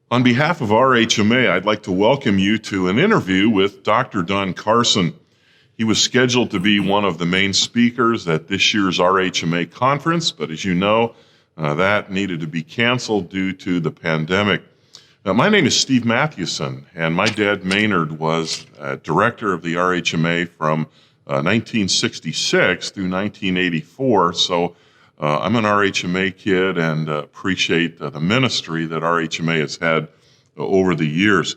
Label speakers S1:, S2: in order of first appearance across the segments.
S1: On behalf of RHMA, I'd like to welcome you to an interview with Dr. Don Carson. He was scheduled to be one of the main speakers at this year's RHMA conference, but as you know, that needed to be canceled due to the pandemic. My name is Steve Mathewson, and my dad, Maynard, was director of the RHMA from 1966 through 1984, so I'm an RHMA kid and appreciate the ministry that RHMA has had over the years.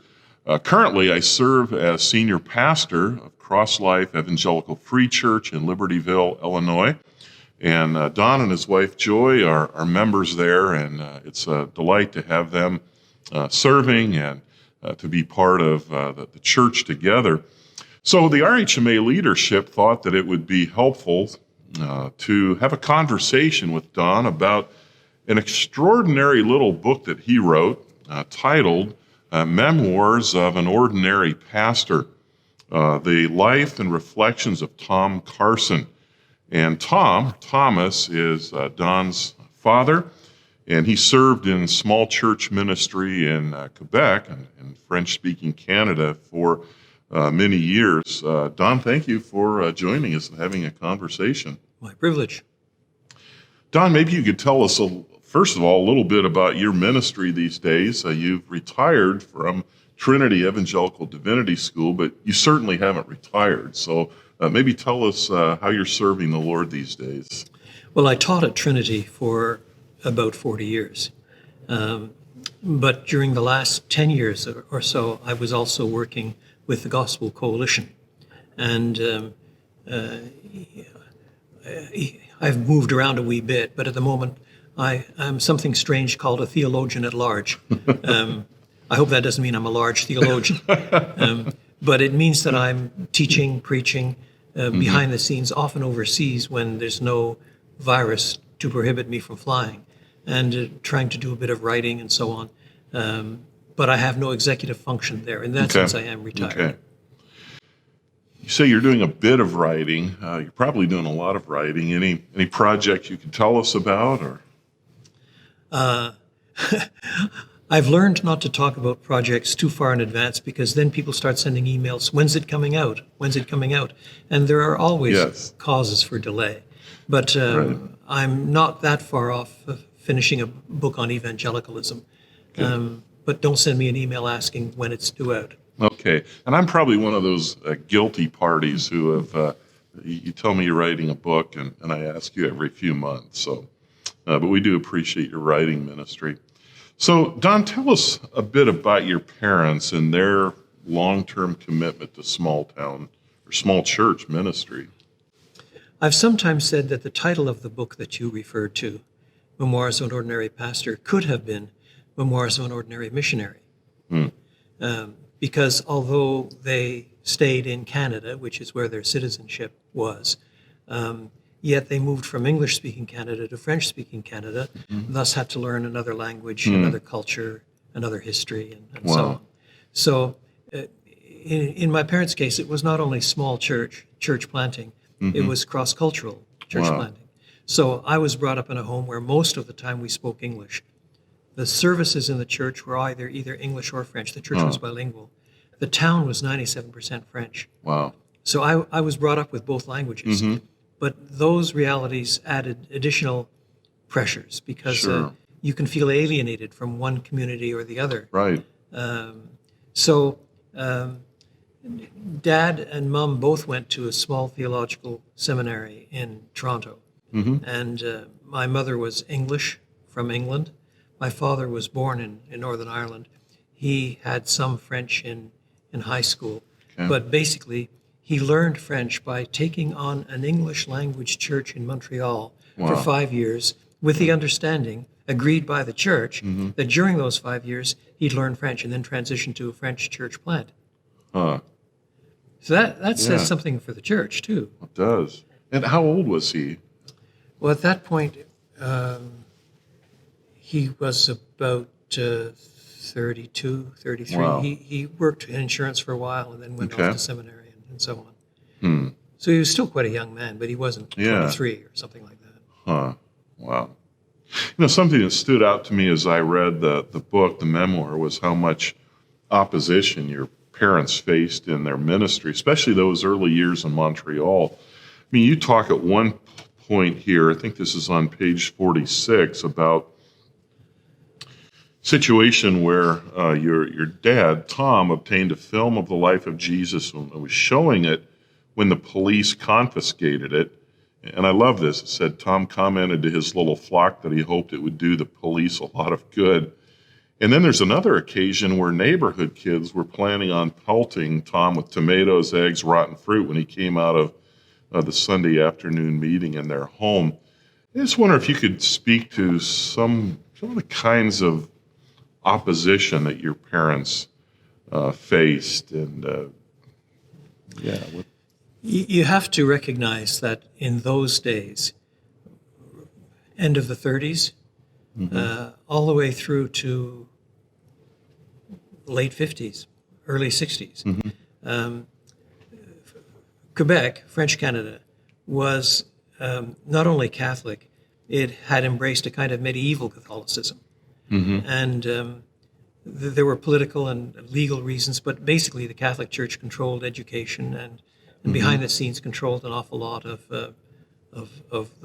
S1: Currently, I serve as senior pastor of Cross Life Evangelical Free Church in Libertyville, Illinois. And Don and his wife, Joy, are members there, and it's a delight to have them serving and to be part of the church together. So the RHMA leadership thought that it would be helpful to have a conversation with Don about an extraordinary little book that he wrote titled Memoirs of an Ordinary Pastor, the life and reflections of Tom Carson. And Thomas, is Don's father, and he served in small church ministry in Quebec and French-speaking Canada for many years. Don, thank you for joining us and having a conversation.
S2: My privilege.
S1: Don, maybe you could tell us, first of all, a little bit about your ministry these days. You've retired from Trinity Evangelical Divinity School, but you certainly haven't retired. So maybe tell us how you're serving the Lord these days.
S2: Well, I taught at Trinity for about 40 years. But during the last 10 years or so, I was also working with the Gospel Coalition. And I've moved around a wee bit, but at the moment I'm something strange called a theologian at large. I hope that doesn't mean I'm a large theologian, but it means that I'm teaching, preaching behind the scenes, often overseas when there's no virus to prohibit me from flying, and trying to do a bit of writing and so on. But I have no executive function there. In that sense, I am retired.
S1: Okay. You say you're doing a bit of writing. You're probably doing a lot of writing. Any projects you can tell us about? Or
S2: I've learned not to talk about projects too far in advance, because then people start sending emails. When's it coming out? When's it coming out? And there are always causes for delay. But I'm not that far off of finishing a book on evangelicalism. Okay. But don't send me an email asking when it's due out.
S1: Okay. And I'm probably one of those guilty parties who have, you tell me you're writing a book, and I ask you every few months. So, but we do appreciate your writing ministry. So, Don, tell us a bit about your parents and their long-term commitment to small town or small church ministry.
S2: I've sometimes said that the title of the book that you referred to, Memoirs of an Ordinary Pastor, could have been Memoirs of an Ordinary Missionary. Because although they stayed in Canada, which is where their citizenship was, yet they moved from English-speaking Canada to French-speaking Canada, thus had to learn another language, another culture, another history, and so on. So in my parents' case, it was not only small church planting, it was cross-cultural church planting. So I was brought up in a home where most of the time we spoke English. The services in the church were either English or French. The church was bilingual. The town was 97% French.
S1: Wow.
S2: So I was brought up with both languages. But those realities added additional pressures, because you can feel alienated from one community or the other.
S1: Right.
S2: So Dad and Mom both went to a small theological seminary in Toronto. And my mother was English from England. My father was born in Northern Ireland. He had some French in high school, but basically he learned French by taking on an English language church in Montreal for 5 years, with the understanding, agreed by the church, that during those 5 years he'd learn French and then transition to a French church plant. So that says something for the church too.
S1: It does. And how old was he?
S2: Well, at that point, he was about 32, 33.
S1: Wow.
S2: He worked in insurance for a while and then went off to seminary and so on. So he was still quite a young man, but he wasn't 23 or something like that.
S1: Wow. Something that stood out to me as I read the book, the memoir, was how much opposition your parents faced in their ministry, especially those early years in Montreal. I mean, you talk at one point here, I think this is on page 46, about situation where your dad, Tom, obtained a film of the life of Jesus and was showing it when the police confiscated it. And I love this. It said, Tom commented to his little flock that he hoped it would do the police a lot of good. And then there's another occasion where neighborhood kids were planning on pelting Tom with tomatoes, eggs, rotten fruit when he came out of the Sunday afternoon meeting in their home. I just wonder if you could speak to some of the kinds of opposition that your parents faced. And
S2: You have to recognize that in those days, end of the 30s, all the way through to late 50s, early 60s, Quebec, French Canada, was not only Catholic, it had embraced a kind of medieval Catholicism. And there were political and legal reasons, but basically the Catholic Church controlled education and behind the scenes controlled an awful lot of the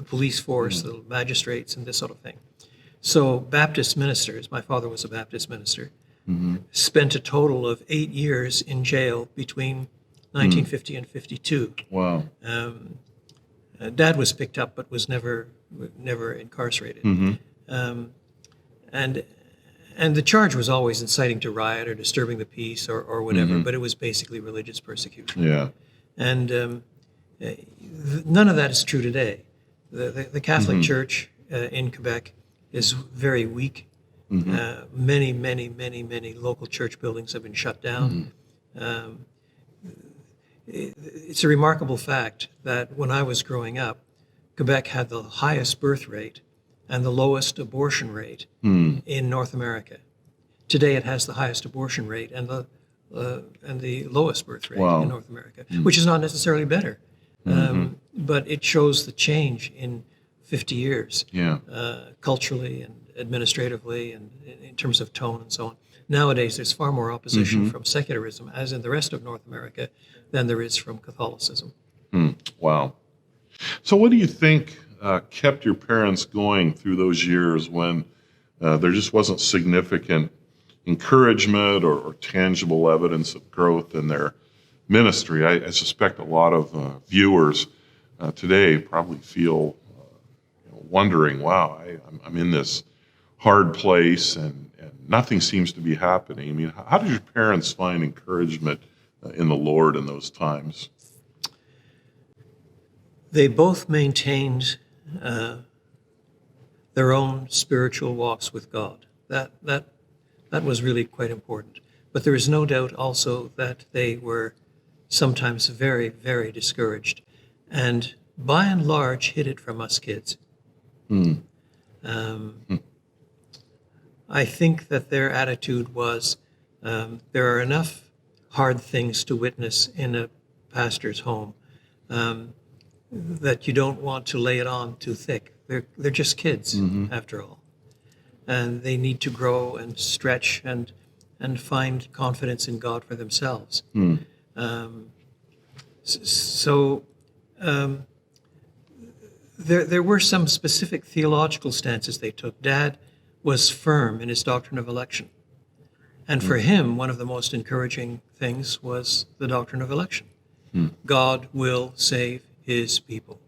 S2: police force, the magistrates, and this sort of thing. So Baptist ministers, my father was a Baptist minister, spent a total of 8 years in jail between 1950 and 52.
S1: Wow.
S2: Dad was picked up but was never incarcerated. And the charge was always inciting to riot or disturbing the peace or whatever, but it was basically religious persecution.
S1: Yeah.
S2: And none of that is true today. The Catholic Church in Quebec is very weak. Many local church buildings have been shut down. It's a remarkable fact that when I was growing up, Quebec had the highest birth rate and the lowest abortion rate in North America. Today it has the highest abortion rate and the lowest birth rate in North America, which is not necessarily better. But it shows the change in 50 years, culturally and administratively and in terms of tone and so on. Nowadays, there's far more opposition from secularism, as in the rest of North America, than there is from Catholicism.
S1: Wow. So what do you think kept your parents going through those years when there just wasn't significant encouragement or tangible evidence of growth in their ministry? I suspect a lot of viewers today probably feel wondering, wow, I'm in this hard place and nothing seems to be happening. I mean, how did your parents find encouragement in the Lord in those times?
S2: They both maintained their own spiritual walks with God. That was really quite important. But there is no doubt also that they were sometimes very, very discouraged, and by and large hid it from us kids. I think that their attitude was, there are enough hard things to witness in a pastor's home that you don't want to lay it on too thick. They're just kids, after all. And they need to grow and stretch and find confidence in God for themselves. There were some specific theological stances they took. Dad was firm in his doctrine of election. And for him, one of the most encouraging things was the doctrine of election. God will save his people.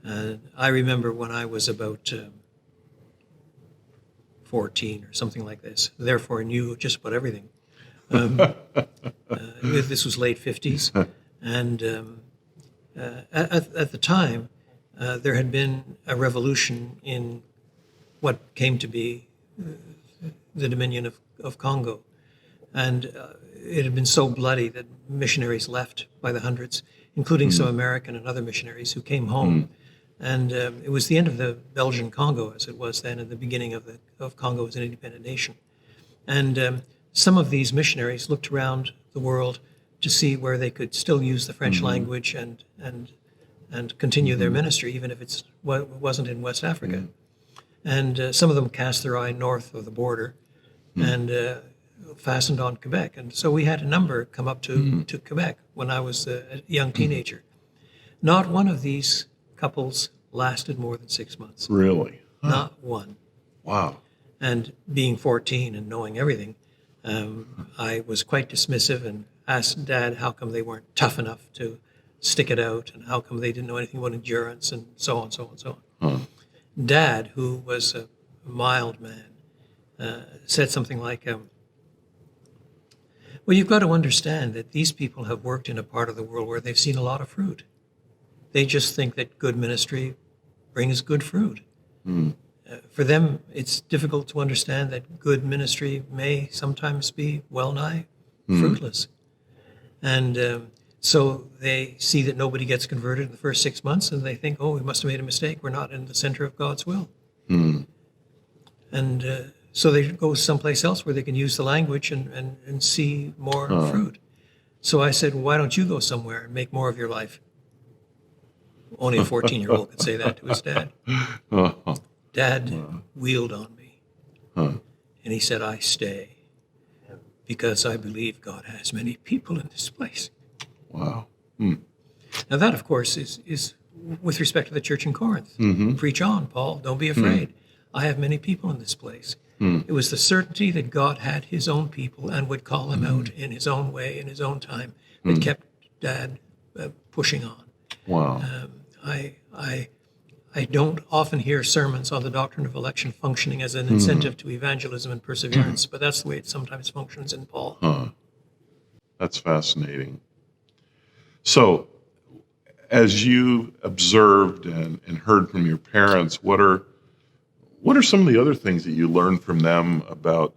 S2: I remember when I was about 14 or something like this, therefore knew just about everything. This was late 50s. And at the time, there had been a revolution in what came to be the Dominion of Congo. And it had been so bloody that missionaries left by the hundreds, including some American and other missionaries who came home. And it was the end of the Belgian Congo, as it was then, and the beginning of Congo as an independent nation. And some of these missionaries looked around the world to see where they could still use the French language and continue their ministry, even if it wasn't in West Africa. And some of them cast their eye north of the border and fastened on Quebec. And so we had a number come up to Quebec when I was a young teenager. Not one of these couples lasted more than 6 months.
S1: Really? Huh.
S2: Not one.
S1: Wow.
S2: And being 14 and knowing everything, I was quite dismissive and asked Dad how come they weren't tough enough to stick it out, and how come they didn't know anything about endurance, and so on, so on, so on.
S1: Huh.
S2: Dad, who was a mild man, said something like, well, you've got to understand that these people have worked in a part of the world where they've seen a lot of fruit. They just think that good ministry brings good fruit. For them, it's difficult to understand that good ministry may sometimes be well-nigh fruitless. And so they see that nobody gets converted in the first 6 months, and they think, oh, we must have made a mistake. We're not in the center of God's will. And so they go someplace else where they can use the language and see more fruit. So I said, why don't you go somewhere and make more of your life? Only a 14-year-old could say that to his dad. Dad wheeled on me, and he said, I stay because I believe God has many people in this place.
S1: Wow.
S2: Now that, of course, is with respect to the church in Corinth. Preach on, Paul. Don't be afraid. I have many people in this place. It was the certainty that God had his own people and would call them out in his own way, in his own time, that kept Dad pushing on.
S1: Wow.
S2: I don't often hear sermons on the doctrine of election functioning as an incentive to evangelism and perseverance, but that's the way it sometimes functions in Paul.
S1: That's fascinating. So, as you observed and heard from your parents, what are some of the other things that you learned from them about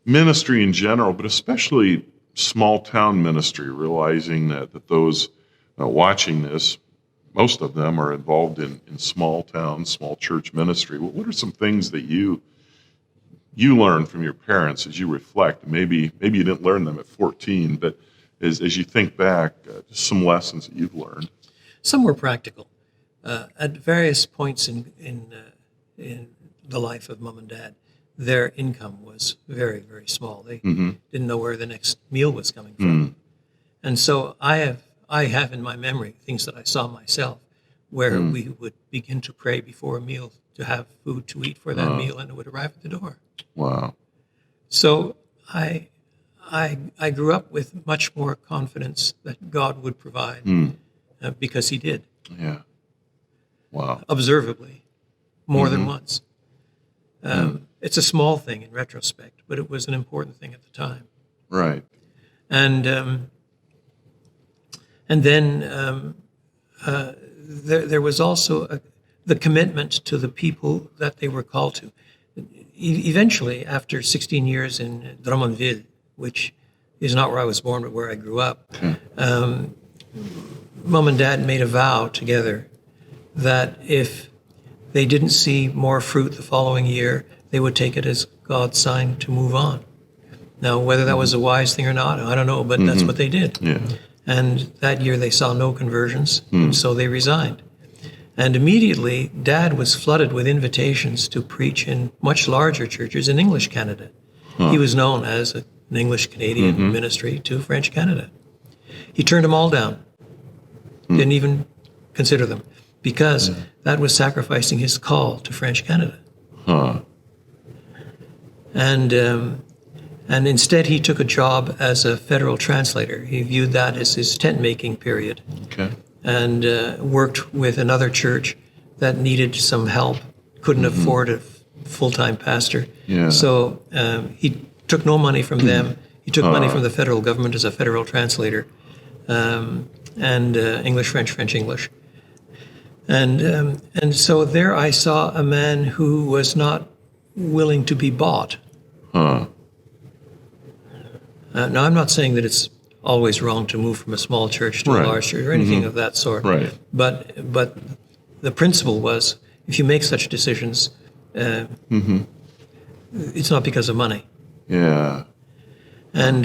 S1: ministry in general, but especially small town ministry, realizing that those watching this, most of them are involved in small towns, small church ministry. What are some things that you learned from your parents as you reflect? Maybe you didn't learn them at 14, but as you think back, just some lessons that you've learned.
S2: Some were practical. At various points in the life of Mom and Dad, their income was very, very small. They didn't know where the next meal was coming from. And so I have in my memory things that I saw myself where we would begin to pray before a meal to have food to eat for that meal, and it would arrive at the door.
S1: Wow.
S2: So I grew up with much more confidence that God would provide because he did.
S1: Yeah. Wow.
S2: Observably, more than once. It's a small thing in retrospect, but it was an important thing at the time.
S1: Right.
S2: And then there was also the commitment to the people that they were called to. Eventually, after 16 years in Drummondville, which is not where I was born, but where I grew up, Mom and Dad made a vow together that if they didn't see more fruit the following year, they would take it as God's sign to move on. Now, whether that was a wise thing or not, I don't know, but that's what they did.
S1: Yeah.
S2: And that year they saw no conversions, so they resigned. And immediately, Dad was flooded with invitations to preach in much larger churches in English Canada. He was known as an English Canadian ministry to French Canada. He turned them all down, didn't even consider them, because that was sacrificing his call to French Canada. And instead, he took a job as a federal translator. He viewed that as his tent-making period.
S1: Okay.
S2: And worked with another church that needed some help, couldn't afford a full-time pastor.
S1: Yeah.
S2: So he took no money from them. He took money from the federal government as a federal translator, and English, French, French, English. And so there I saw a man who was not willing to be bought. Now, I'm not saying that it's always wrong to move from a small church to a large church or anything of that sort.
S1: Right.
S2: But the principle was, if you make such decisions, it's not because of money.
S1: Yeah.
S2: And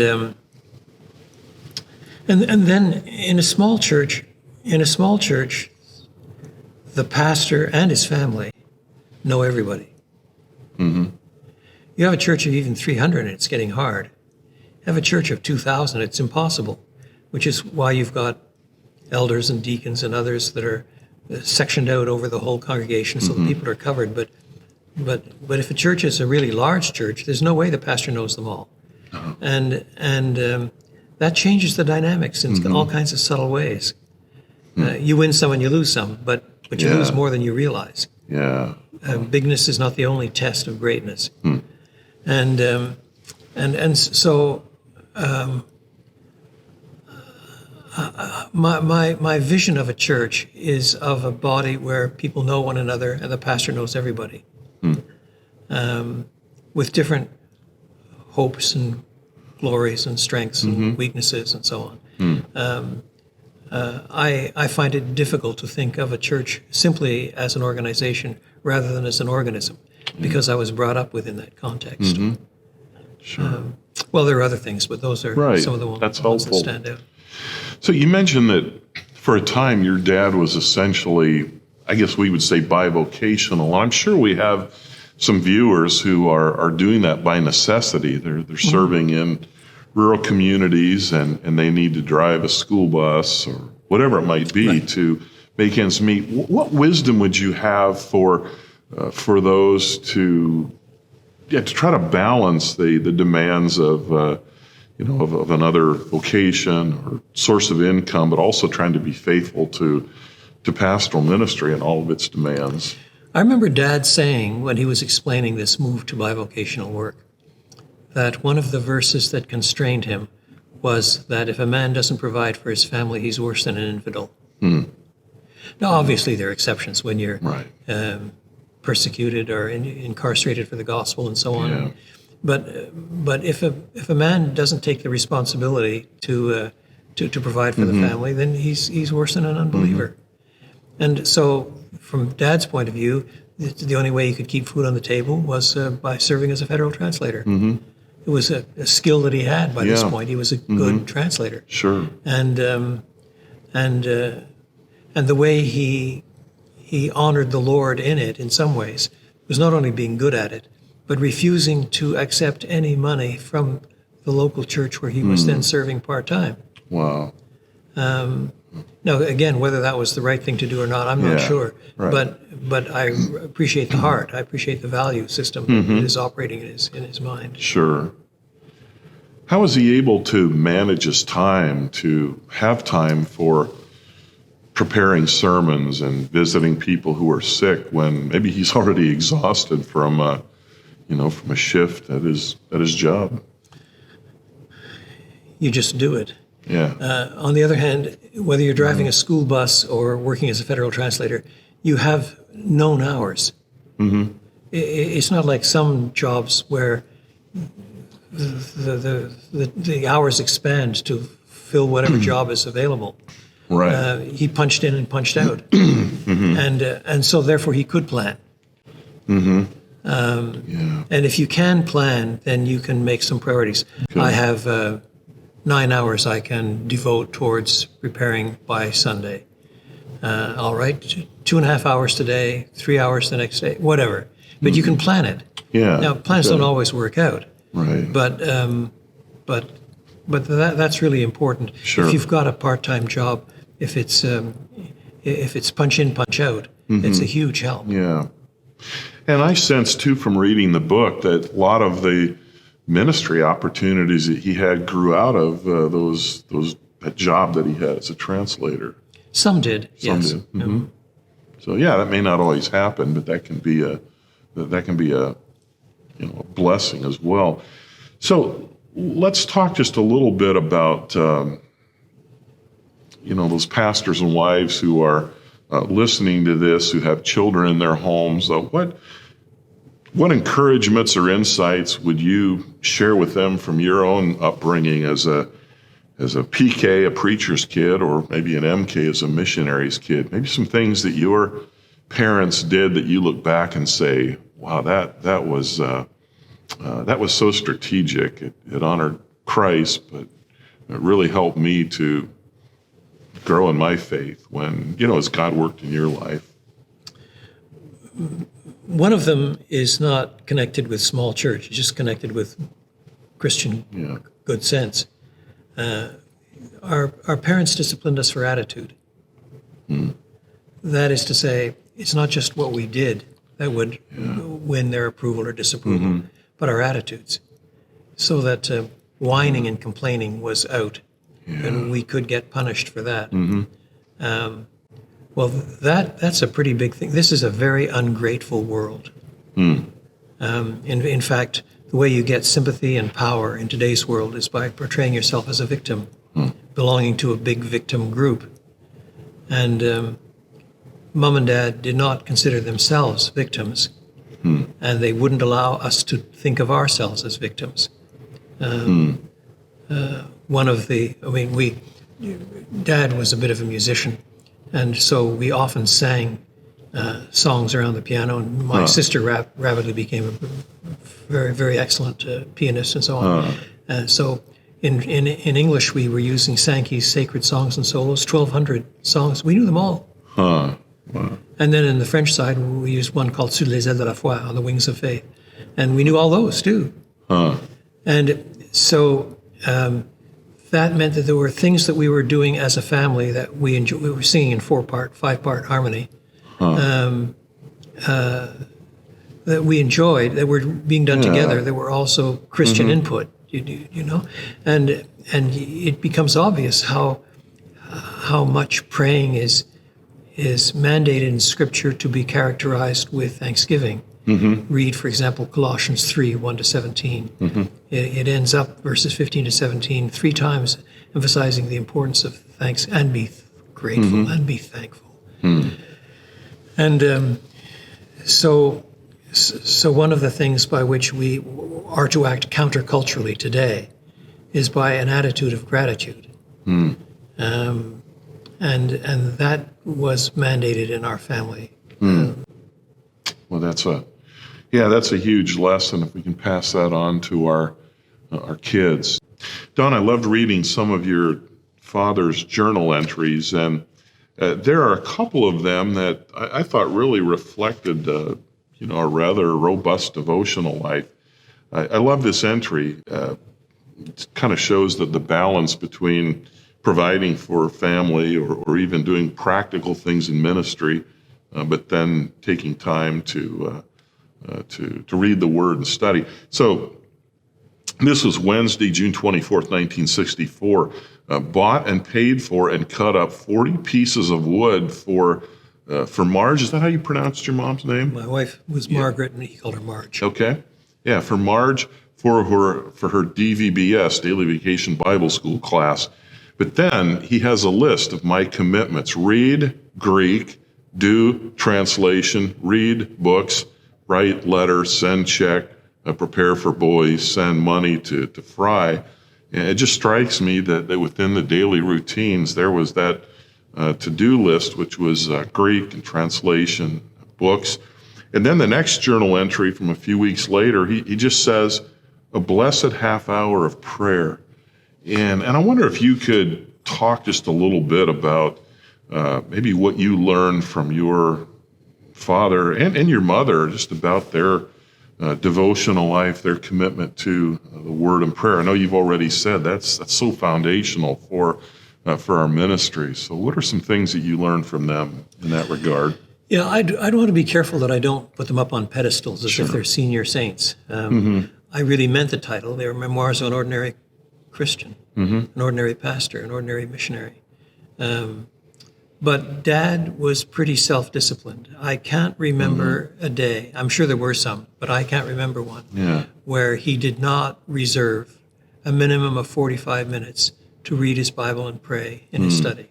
S2: then in a small church, the pastor and his family know everybody. You have a church of even 300 and it's getting hard. You have a church of 2,000, it's impossible, which is why you've got elders and deacons and others that are sectioned out over the whole congregation so the people are covered. But if a church is a really large church, there's no way the pastor knows them all. And that changes the dynamics in all kinds of subtle ways. You win some and you lose some, but you lose more than you realize.
S1: Yeah.
S2: Bigness is not the only test of greatness. And so my vision of a church is of a body where people know one another and the pastor knows everybody, with different hopes and glories and strengths and weaknesses and so on. I find it difficult to think of a church simply as an organization rather than as an organism, because I was brought up within that context.
S1: Sure.
S2: Well, there are other things, but those are some of the ones that stand out.
S1: So you mentioned that for a time your dad was essentially, I guess we would say, bivocational. I'm sure we have some viewers who are doing that by necessity. They're serving in rural communities and they need to drive a school bus or whatever it might be to make ends meet. What wisdom would you have for those to try to balance the demands of of another vocation or source of income, but also trying to be faithful to pastoral ministry and all of its demands?
S2: I remember Dad saying when he was explaining this move to bivocational work that one of the verses that constrained him was that if a man doesn't provide for his family, he's worse than an infidel. Now, obviously, there are exceptions when you're persecuted or incarcerated for the gospel and so on.
S1: Yeah.
S2: But if a man doesn't take the responsibility to provide for the family, then he's worse than an unbeliever. And so, from Dad's point of view, the only way he could keep food on the table was by serving as a federal translator. It was a skill that he had by this point. He was a good translator.
S1: Sure.
S2: And the way he honored the Lord in it, in some ways, was not only being good at it, but refusing to accept any money from the local church where he was then serving part-time.
S1: Wow.
S2: Now, again, whether that was the right thing to do or not, I'm not sure.
S1: Right.
S2: But I appreciate the heart. I appreciate the value system that is operating in his mind.
S1: Sure. How was he able to manage his time, to have time for preparing sermons and visiting people who are sick when maybe he's already exhausted from a shift at his job?
S2: You just do it.
S1: Yeah.
S2: On the other hand, whether you're driving a school bus or working as a federal translator, you have known hours. It's not like some jobs where the hours expand to fill whatever job is available.
S1: Right.
S2: He punched in and punched out, and so therefore he could plan. And if you can plan, then you can make some priorities. Okay. I have 9 hours I can devote towards preparing by Sunday. All right, 2.5 hours today, 3 hours the next day, whatever. But you can plan it.
S1: Yeah.
S2: Now, plans don't always work out.
S1: Right.
S2: But that's really important.
S1: Sure.
S2: If you've got a part-time job, if it's punch in, punch out, it's a huge help.
S1: Yeah. And I sense too from reading the book that a lot of the ministry opportunities that he had grew out of that job that he had as a translator.
S2: Some did.
S1: Some
S2: yes.
S1: did. Mm-hmm. So yeah, that may not always happen, but that can be a blessing as well. So let's talk just a little bit about those pastors and wives who are listening to this, who have children in their homes. What encouragements or insights would you share with them from your own upbringing as a PK, a preacher's kid, or maybe an MK as a missionary's kid? Maybe some things that your parents did that you look back and say, "Wow, that was so strategic. It honored Christ, but it really helped me to grow in my faith." When as God worked in your life.
S2: one of them is not connected with small church, it's just connected with Christian good sense. Our parents disciplined us for attitude. That is to say, it's not just what we did that would win their approval or disapproval, but our attitudes. So that whining and complaining was out, and we could get punished for that. Well, that's a pretty big thing. This is a very ungrateful world. In fact, the way you get sympathy and power in today's world is by portraying yourself as a victim, belonging to a big victim group. And Mom and Dad did not consider themselves victims, and they wouldn't allow us to think of ourselves as victims. Dad was a bit of a musician, and so we often sang songs around the piano, and my sister rapidly became a very, very excellent pianist and so on. So in English, we were using Sankey's Sacred Songs and Solos, 1,200 songs. We knew them all.
S1: Wow.
S2: And then in the French side, we used one called Sur les ailes de la foi, On the Wings of Faith. And we knew all those too. And so that meant that there were things that we were doing as a family that we enjoyed. We were singing in 4-part, 5-part harmony that we enjoyed, that were being done together, that were also Christian input, you know? And it becomes obvious how much praying is mandated in Scripture to be characterized with thanksgiving. Read, for example, Colossians 3, 1-17. It ends up, verses 15 to 17, 3 times emphasizing the importance of thanks and be grateful and be thankful. And so one of the things by which we are to act counterculturally today is by an attitude of gratitude. And that was mandated in our family.
S1: Well, that's a huge lesson if we can pass that on to our kids. Don, I loved reading some of your father's journal entries, and there are a couple of them that I thought really reflected, a rather robust devotional life. I love this entry. It kind of shows that the balance between providing for family or even doing practical things in ministry, but then taking time to read the Word and study. So this was Wednesday, June 24th, 1964. Bought and paid for and cut up 40 pieces of wood for Marge. Is that how you pronounced your mom's name?
S2: My wife was Margaret, and he called her Marge.
S1: Okay. Yeah, for Marge, for her DVBS, Daily Vacation Bible School class. But then he has a list of my commitments. Read Greek, do translation, read books, write letters, send check, prepare for boys, send money to Fry. And it just strikes me that within the daily routines, there was that to-do list, which was Greek and translation, books. And then the next journal entry from a few weeks later, he just says, a blessed half hour of prayer. And I wonder if you could talk just a little bit about maybe what you learned from your father and your mother, just about their devotional life, their commitment to the Word and prayer. I know you've already said that's so foundational for our ministry. So what are some things that you learned from them in that regard?
S2: Yeah, I'd want to be careful that I don't put them up on pedestals as if they're senior saints. I really meant the title. They were Memoirs of an Ordinary Christian, an ordinary pastor, an ordinary missionary. But Dad was pretty self-disciplined. I can't remember a day, I'm sure there were some, but I can't remember one, where he did not reserve a minimum of 45 minutes to read his Bible and pray in his study.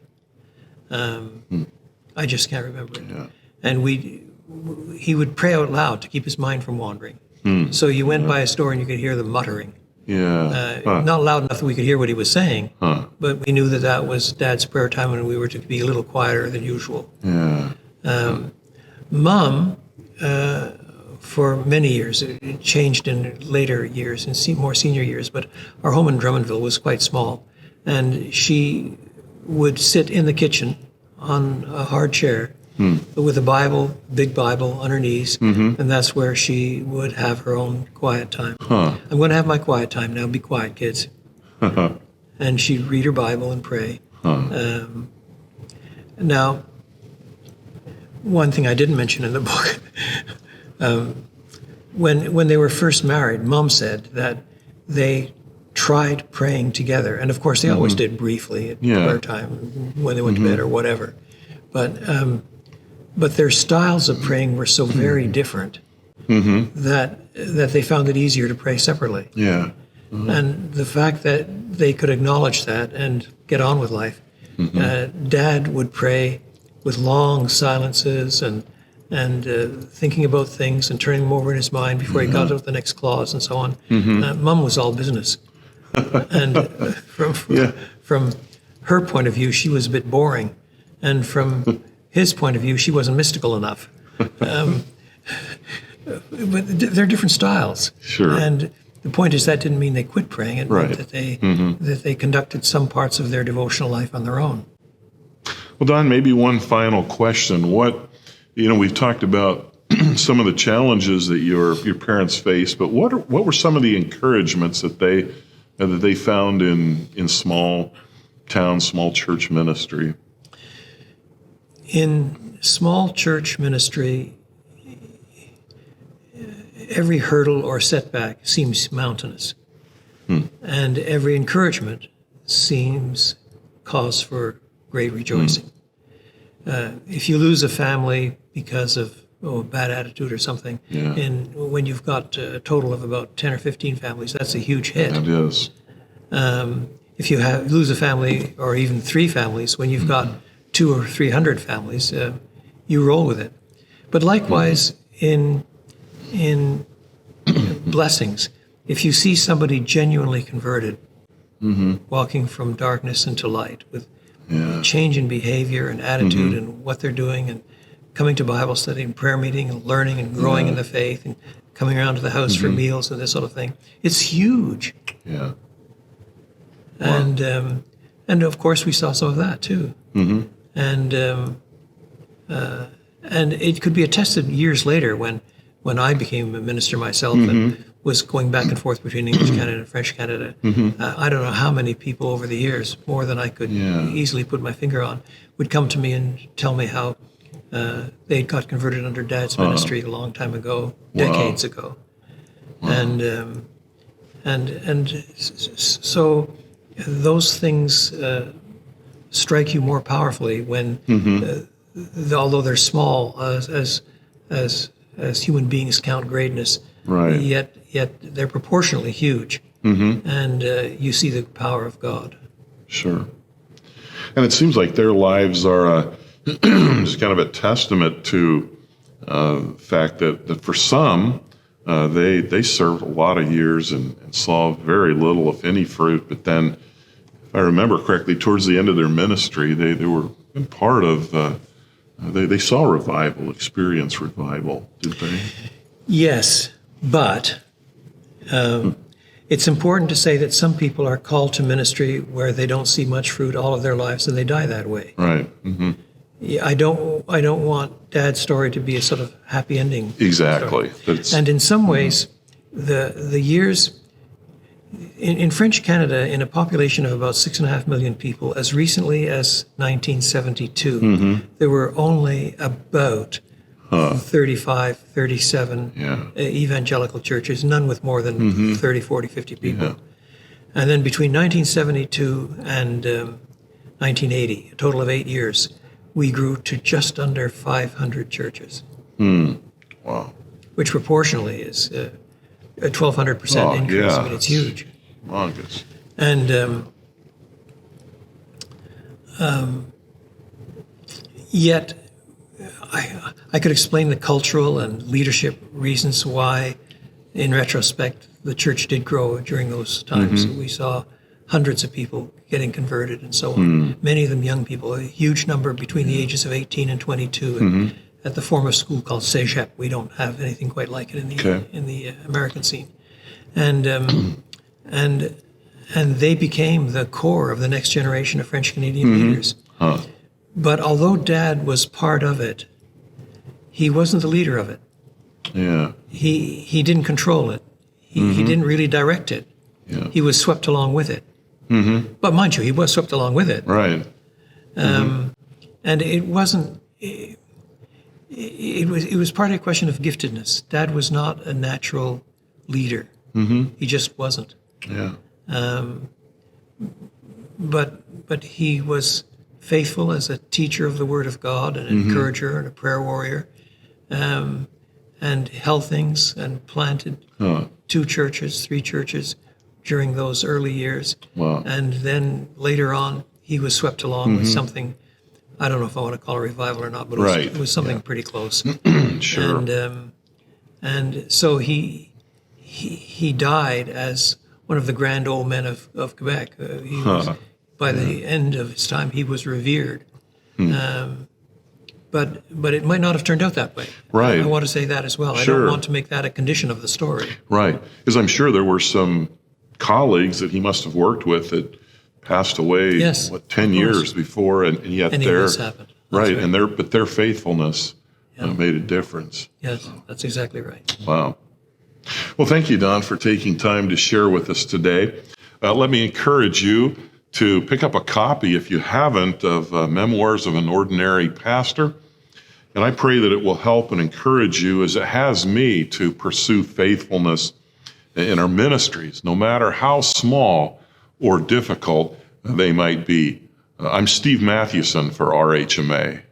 S2: I just can't remember it. And he would pray out loud to keep his mind from wandering. So you went by a store and you could hear the muttering. Not loud enough that we could hear what he was saying, but we knew that was Dad's prayer time and we were to be a little quieter than usual. Mom, for many years, it changed in later years, in more senior years, but our home in Drummondville was quite small, and she would sit in the kitchen on a hard chair with a Bible, big Bible on her knees, and that's where she would have her own quiet time. I'm going to have my quiet time now. Be quiet, kids. And she'd read her Bible and pray. Now, one thing I didn't mention in the book, when they were first married, Mom said that they tried praying together, and of course they always did briefly at prayer time when they went to bed or whatever. But their styles of praying were so very different that they found it easier to pray separately.
S1: Yeah.
S2: And the fact that they could acknowledge that and get on with life. Dad would pray with long silences and thinking about things and turning them over in his mind before he got out the next clause and so on. Mom was all business. And from her point of view, she was a bit boring. And from his point of view, she wasn't mystical enough. But they're different styles.
S1: Sure.
S2: And the point is that didn't mean they quit praying. It
S1: Right.
S2: meant that they conducted some parts of their devotional life on their own.
S1: Well, Don, maybe one final question. We've talked about some of the challenges that your parents faced, but what were some of the encouragements that they found in small town, small church ministry?
S2: In small church ministry, every hurdle or setback seems mountainous, and every encouragement seems cause for great rejoicing. If you lose a family because of a bad attitude or something, and when you've got a total of about 10 or 15 families, that's a huge hit.
S1: It is.
S2: If you lose a family or even 3 families, when you've got 200 or 300 families, you roll with it. But likewise, in blessings, if you see somebody genuinely converted, walking from darkness into light with change in behavior and attitude and what they're doing, and coming to Bible study and prayer meeting and learning and growing in the faith and coming around to the house for meals and this sort of thing, it's huge.
S1: Yeah.
S2: And of course we saw some of that too. And it could be attested years later when I became a minister myself and was going back and forth between English Canada and French Canada. I don't know how many people over the years, more than I could easily put my finger on, would come to me and tell me how they got converted under Dad's ministry a long time ago, decades ago. And so those things strike you more powerfully when, although they're small, as human beings count greatness,
S1: Right.
S2: yet they're proportionally huge, and you see the power of God.
S1: Sure. And it seems like their lives are just kind of a testament to the fact that for some, they served a lot of years and saw very little, if any, fruit. But then, if I remember correctly, towards the end of their ministry, they were part of, they saw revival, experienced revival, did they?
S2: Yes, but it's important to say that some people are called to ministry where they don't see much fruit all of their lives, and they die that way.
S1: Right.
S2: Yeah, I don't want Dad's story to be a sort of happy ending.
S1: Exactly.
S2: And in some ways, the years in French Canada, in a population of about 6.5 million people, as recently as 1972, there were only about 35, 37 evangelical churches, none with more than 30, 40, 50 people. Yeah. And then between 1972 and 1980, a total of 8 years, we grew to just under 500 churches.
S1: Wow.
S2: Which proportionally is a 1,200% increase.
S1: Yeah.
S2: I mean, it's huge.
S1: Humongous.
S2: And yet, I could explain the cultural and leadership reasons why, in retrospect, the church did grow during those times. We saw hundreds of people getting converted and so on. Many of them young people, a huge number between the ages of 18 and 22. And at the former school called Cégep, we don't have anything quite like it in the American scene. And they became the core of the next generation of French Canadian leaders. But although Dad was part of it, he wasn't the leader of it.
S1: Yeah.
S2: He didn't control it. He didn't really direct it.
S1: Yeah.
S2: He was swept along with it. But mind you, he was swept along with it.
S1: Right.
S2: And it wasn't. It was partly a question of giftedness. Dad was not a natural leader. He just wasn't.
S1: Yeah.
S2: But he was faithful as a teacher of the Word of God, an encourager and a prayer warrior, and held things and planted 2 churches, 3 churches during those early years.
S1: Wow.
S2: And then later on, he was swept along with something. I don't know if I want to call it a revival or not, but it was something pretty close.
S1: Sure.
S2: And so he died as one of the grand old men of Quebec. He was, by the end of his time, he was revered. But it might not have turned out that way.
S1: Right.
S2: I want to say that as well.
S1: Sure.
S2: I don't want to make that a condition of the story.
S1: Right. Because I'm sure there were some colleagues that he must have worked with that passed away,
S2: Yes,
S1: 10 years before, and yet
S2: Any of this happened. That's
S1: right, and their faithfulness made a difference.
S2: Yes, that's exactly right.
S1: Wow. Well, thank you, Don, for taking time to share with us today. Let me encourage you to pick up a copy, if you haven't, of Memoirs of an Ordinary Pastor. And I pray that it will help and encourage you, as it has me, to pursue faithfulness in our ministries, no matter how small or difficult they might be. I'm Steve Mathewson for RHMA.